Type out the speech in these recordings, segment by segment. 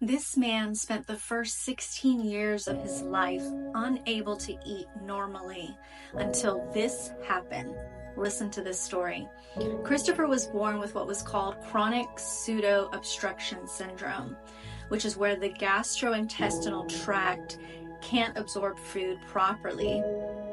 This man spent the first 16 years of his life unable to eat normally until this happened. Listen to this story. Christopher was born with what was called chronic pseudo-obstruction syndrome, which is where the gastrointestinal tract can't absorb food properly,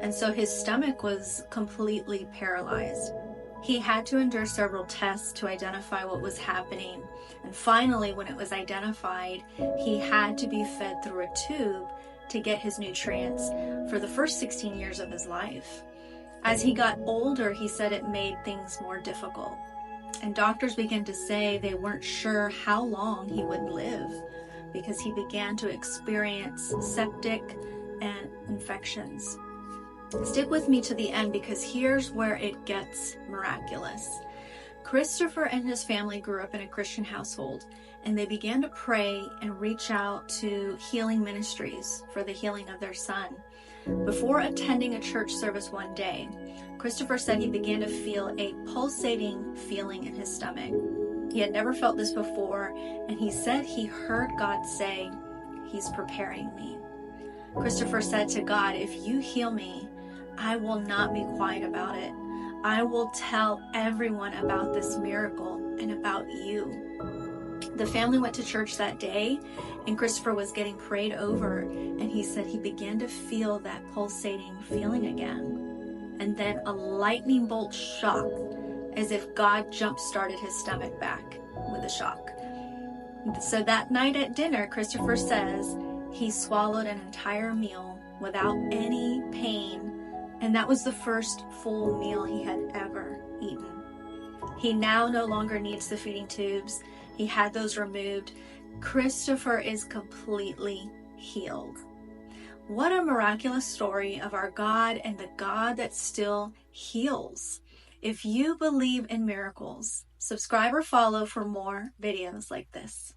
and so his stomach was completely paralyzed. He had to endure several tests to identify what was happening, and finally, when it was identified, he had to be fed through a tube to get his nutrients for the first 16 years of his life. As he got older, he said it made things more difficult, and doctors began to say they weren't sure how long he would live because he began to experience septic and infections. Stick with me to the end because here's where it gets miraculous. Christopher and his family grew up in a Christian household, and they began to pray and reach out to healing ministries for the healing of their son. Before attending a church service one day, Christopher said he began to feel a pulsating feeling in his stomach. He had never felt this before, and he said he heard God say, "He's preparing me." Christopher said to God, "If you heal me, I will not be quiet about it. I will tell everyone about this miracle and about you." The family went to church that day, and Christopher was getting prayed over, and he said he began to feel that pulsating feeling again. And then a lightning bolt shock, as if God jump-started his stomach back with a shock. So that night at dinner, Christopher says he swallowed an entire meal without any pain, and that was the first full meal he had ever eaten. He now no longer needs the feeding tubes. He had those removed. Christopher is completely healed. What a miraculous story of our God and the God that still heals. If you believe in miracles, subscribe or follow for more videos like this.